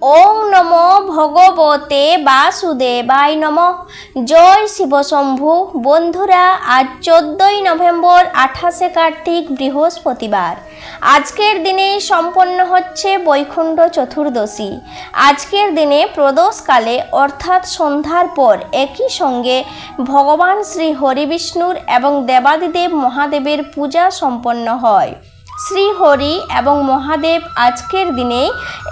ওং নমো ভগবতে বাসুদেবায় নমঃ। জয় শিবশম্ভু। বন্ধুরা, আজ 14ই নভেম্বর 28শে কার্তিক বৃহস্পতিবার। আজকের দিনে সম্পন্ন হচ্ছে বৈকুণ্ঠ চতুর্দশী। আজকের দিনে প্রদোষকালে অর্থাৎ সন্ধ্যার পর একই সঙ্গে ভগবান শ্রী হরিবিষ্ণুর এবং দেবাদিদেব মহাদেবের পূজা সম্পন্ন হয়। শ্রী হরি এবং মহাদেব আজকের দিনে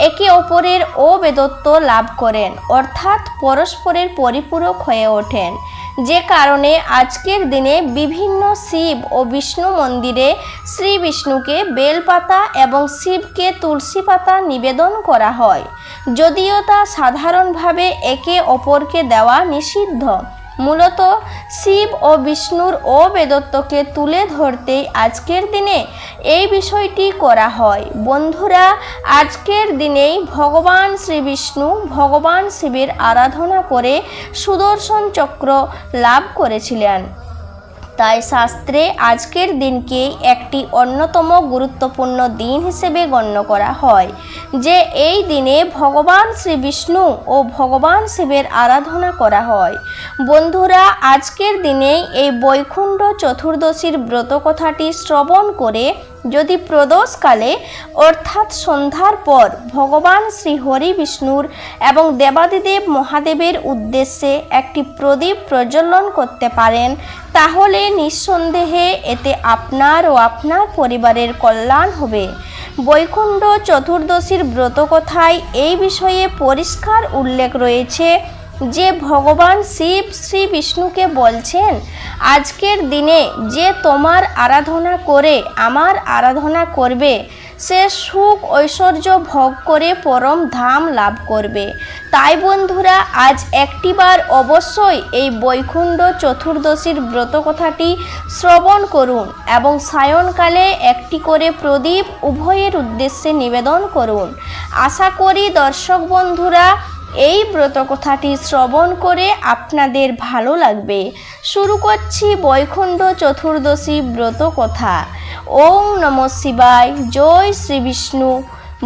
একে অপরের অবেদত্ব লাভ করেন, অর্থাৎ পরস্পরের পরিপূরক হয়ে ওঠেন, যে কারণে আজকের দিনে বিভিন্ন শিব ও বিষ্ণু মন্দিরে শ্রী বিষ্ণুকে বেলপাতা এবং শিবকে তুলসী পাতা নিবেদন করা হয়, যদিও তা সাধারণভাবে একে অপরকে দেওয়া নিষিদ্ধ। মূলত শিব ও বিষ্ণুর অবেদত্বকে তুলে ধরতেই আজকের দিনে এই বিষয়টি করা হয়। বন্ধুরা, আজকের দিনেই ভগবান শ্রী বিষ্ণু ভগবান শিবের আরাধনা করে সুদর্শন চক্র লাভ করেছিলেন। তাই শাস্ত্রে আজকের দিনকে একটি অন্যতম গুরুত্বপূর্ণ দিন হিসেবে গণ্য করা হয়, যে এই দিনে ভগবান শ্রী বিষ্ণু ও ভগবান শিবের আরাধনা করা হয়। বন্ধুরা, আজকের দিনে এই বৈকুণ্ঠ চতুর্দশীর ব্রত কথাটি শ্রবণ করে যদি প্রদোষকালে অর্থাৎ সন্ধ্যার পর ভগবান শ্রী হরি বিষ্ণুর এবং দেবাদিদেব মহাদেবের উদ্দেশ্যে একটি প্রদীপ প্রজ্বলন করতে পারেন, তাহলে নিঃসন্দেহে এতে আপনার ও আপনার পরিবারের কল্যাণ হবে। বৈকুণ্ঠ চতুর্দশীর ব্রতকথায় এই বিষয়ে পরিষ্কার উল্লেখ রয়েছে যে ভগবান শিব শ্রী বিষ্ণুকে বলছেন, আজকের দিনে যে তোমার আরাধনা করে আমার আরাধনা করবে সে সুখ ঐশ্বর্য ভোগ করে পরম ধাম লাভ করবে। তাই বন্ধুরা, আজ একটিবার অবশ্যই এই বৈকুণ্ঠ চতুর্দশীর ব্রত কথাটি শ্রবণ করুন এবং সায়ংকালে একটি করে প্রদীপ উভয়ের উদ্দেশ্যে নিবেদন করুন। আশা করি দর্শক বন্ধুরা, এই ব্রত কথাটি শ্রবণ করে আপনাদের ভালো লাগবে। শুরু করছি বৈকুণ্ঠ চতুর্দশী ব্রত কথা। ওং নমঃ শিবায়। জয় শ্রী বিষ্ণু।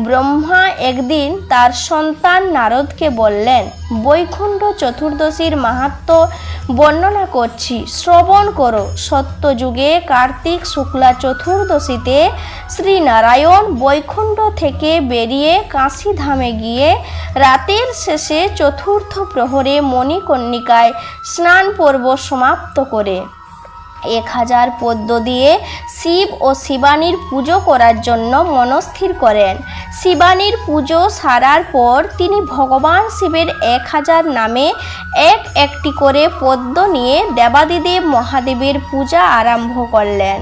ব্রহ্মা একদিন তার সন্তান নারদকে বললেন, বৈকুণ্ঠ চতুর্দশীর মাহাত্ম্য বর্ণনা করছি, শ্রবণ করো। সত্যযুগে কার্তিক শুক্লা চতুর্দশীতে শ্রীনারায়ণ বৈকুণ্ঠ থেকে বেরিয়ে কাশীধামে গিয়ে রাতের শেষে চতুর্থ প্রহরে মণিকর্ণিকায় স্নান পর্ব সমাপ্ত করে 1000 পদ্ম দিয়ে শিব ও শিবানীর পুজো করার জন্য মনস্থির করেন। শিবানীর পুজো সারার পর তিনি ভগবান শিবের 1000 নামে একটি করে পদ্ম নিয়ে দেবাদিদেব মহাদেবের পূজা আরম্ভ করলেন।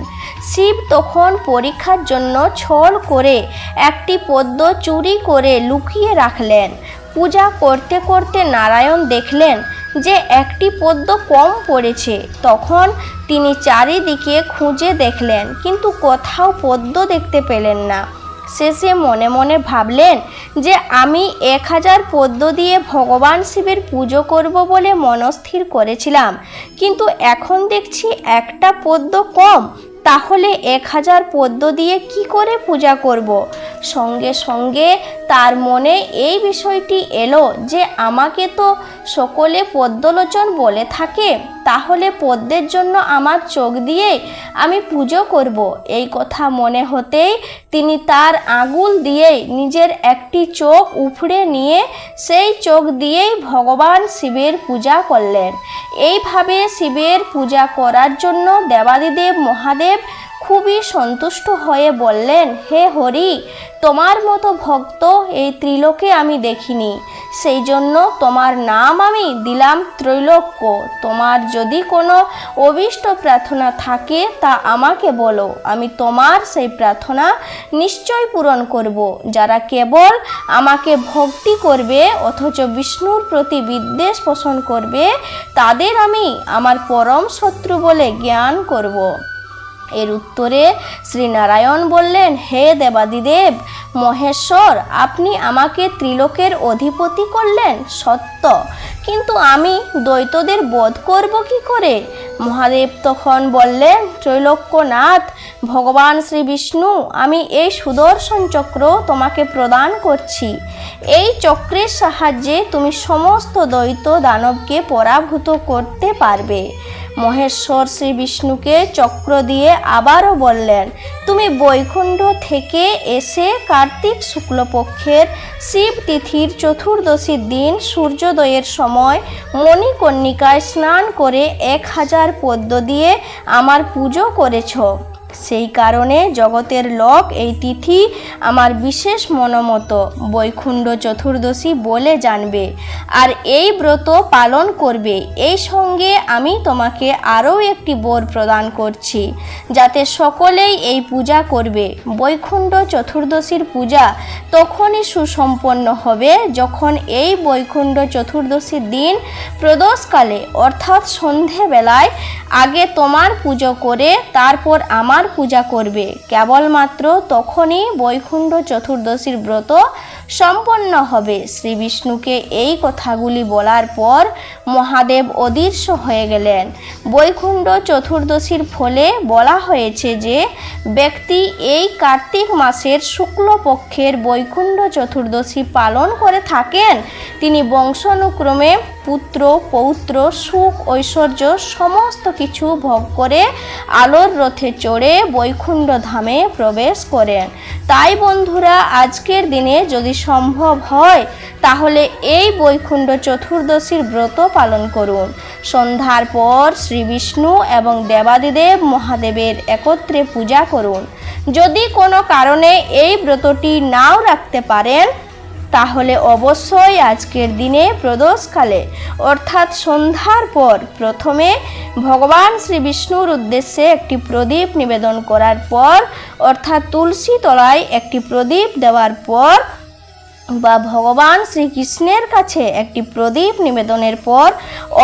শিব তখন পরীক্ষার জন্য ছল করে একটি পদ্ম চুরি করে লুকিয়ে রাখলেন। পূজা করতে করতে নারায়ণ দেখলেন যে একটি পদ্ম কম পড়েছে। তখন তিনি চারিদিকে খুঁজে দেখলেন, কিন্তু কোথাও পদ্ম দেখতে পেলেন না। শেষে মনে মনে ভাবলেন যে আমি 1000 পদ্ম দিয়ে ভগবান শিবের পুজো করব বলে মনস্থির করেছিলাম, কিন্তু এখন দেখছি একটা পদ্ম কম, তাহলে 1000 পদ্ম দিয়ে কি করে পূজা করব? সঙ্গে সঙ্গে তার মনে এই বিষয়টি এলো যে আমাকে তো সকলে পদ্মলোচন বলে থাকে, তাহলে পদ্মের জন্য আমার চোখ দিয়ে আমি পুজো করব। এই কথা মনে হতেই তিনি তার আঙুল দিয়েই নিজের একটি চোখ উপড়ে নিয়ে সেই চোখ দিয়েই ভগবান শিবের পূজা করলেন। এইভাবে শিবের পূজা করার জন্য দেবাদিদেব মহাদেব খুবই সন্তুষ্ট হয়ে বললেন, হে হরি, তোমার মতো ভক্ত এই ত্রিলোকে আমি দেখিনি, সেই জন্য তোমার নাম আমি দিলাম ত্রৈলোক্য। তোমার যদি কোনো অভীষ্ট প্রার্থনা থাকে তা আমাকে বলো, আমি তোমার সেই প্রার্থনা নিশ্চয় পূরণ করব। যারা কেবল আমাকে ভক্তি করবে অথচ বিষ্ণুর প্রতি বিদ্বেষ পোষণ করবে, তাদের আমি আমার পরম শত্রু বলে জ্ঞান করব। এর উত্তরে শ্রীনারায়ণ বললেন, হে দেবাদিদেব মহেশ্বর, আপনি আমাকে ত্রিলোকের অধিপতি করলেন সত্য, কিন্তু আমি দৈত্যদের বধ করব কি করে? মহাদেব তখন বললেন, ত্রৈলোক্যনাথ ভগবান শ্রী বিষ্ণু, আমি এই সুদর্শন চক্র তোমাকে প্রদান করছি। এই চক্রের সাহায্যে তুমি সমস্ত দৈত্য দানবকে পরাভূত করতে পারবে। মহেশ্বর শ্রী বিষ্ণুকে চক্র দিয়ে আবারও বললেন, তুমি বৈকুণ্ঠ থেকে এসে কার্তিক শুক্লপক্ষের শিব তিথির চতুর্দশীর দিন সূর্যোদয়ের সময় মণিকর্ণিকায় স্নান করে 1000 পদ্ম দিয়ে আমার পুজো করেছ। সেই কারণে জগতের লোক এই তিথি আমার বিশেষ মনোমত বৈকুণ্ঠ চতুর্দশী বলে জানবে আর এই ব্রত পালন করবে। এই সঙ্গে আমি তোমাকে আরও একটি বর প্রদান করছি, যাতে সকলেই এই পূজা করবে। বৈকুণ্ঠ চতুর্দশীর পূজা তখনই সুসম্পন্ন হবে যখন এই বৈকুণ্ঠ চতুর্দশীর দিন প্রদোষকালে অর্থাৎ সন্ধেবেলায় আগে তোমার পুজো করে তারপর আমার পূজা করবে। কেবলমাত্র তখনই বৈকুণ্ঠ চতুর্দশীর ব্রত সম্পন্ন হবে। শ্রী বিষ্ণুকে এই কথাগুলি বলার পর মহাদেব অদৃশ্য হয়ে গেলেন। বৈকুণ্ঠ চতুর্দশীর ফলে বলা হয়েছে যে ব্যক্তি এই কার্তিক মাসের শুক্লপক্ষের বৈকুণ্ঠ চতুর্দশী পালন করে থাকেন, তিনি বংশানুক্রমে পুত্র পৌত্র সুখ ঐশ্বর্য সমস্ত কিছু ভোগ করে আলোর রথে চড়ে বৈকুণ্ঠ ধামে প্রবেশ করেন। তাই বন্ধুরা, আজকের দিনে যদি সম্ভব হয় তাহলে এই বৈকুণ্ঠ চতুর্দশীর ব্রত পালন করুন। সন্ধ্যার পর শ্রী বিষ্ণু এবং দেবাদিদেব মহাদেবের একত্রে পূজা করুন। যদি কোনো কারণে এই ব্রতটি নাও রাখতে পারেন তাহলে অবশ্যই আজকের দিনে প্রদোষকালে অর্থাৎ সন্ধ্যার পর প্রথমে ভগবান শ্রী বিষ্ণুর উদ্দেশ্যে একটি প্রদীপ নিবেদন করার পর অর্থাৎ তুলসী তলায় একটি প্রদীপ দেওয়ার পর বা ভগবান শ্রীকৃষ্ণের কাছে একটি প্রদীপ নিবেদনের পর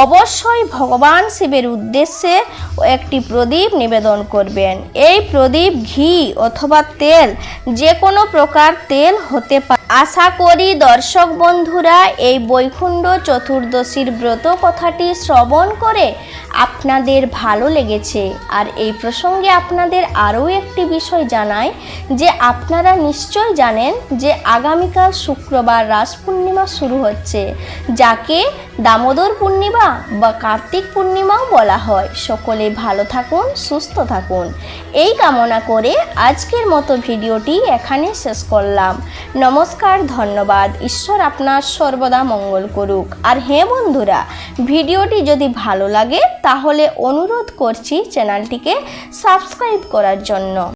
অবশ্যই ভগবান শিবের উদ্দেশ্যে একটি প্রদীপ নিবেদন করবেন। এই প্রদীপ ঘি অথবা তেল, যে কোনো প্রকার তেল হতে পারে। আশা করি দর্শক বন্ধুরা এই বৈকুণ্ঠ চতুর্দশীর ব্রত কথাটি শ্রবণ করে আপনাদের ভালো লেগেছে। আর এই প্রসঙ্গে আপনাদের আরও একটি বিষয় জানাই যে আপনারা নিশ্চয় জানেন যে আগামীকাল শুক্রবার রাস পূর্ণিমা শুরু হচ্ছে, যাকে দামোদর পূর্ণিমা বা কার্তিক পূর্ণিমাও বলা হয়। সকলে ভালো থাকুন, সুস্থ থাকুন, এই কামনা করে আজকের মতো ভিডিওটি এখানে শেষ করলাম। নমস্কার, ধন্যবাদ। ঈশ্বর আপনার সর্বদা মঙ্গল করুক। আর হ্যাঁ বন্ধুরা, ভিডিওটি যদি ভালো লাগে তাহলে অনুরোধ করছি চ্যানেলটিকে সাবস্ক্রাইব করার জন্য।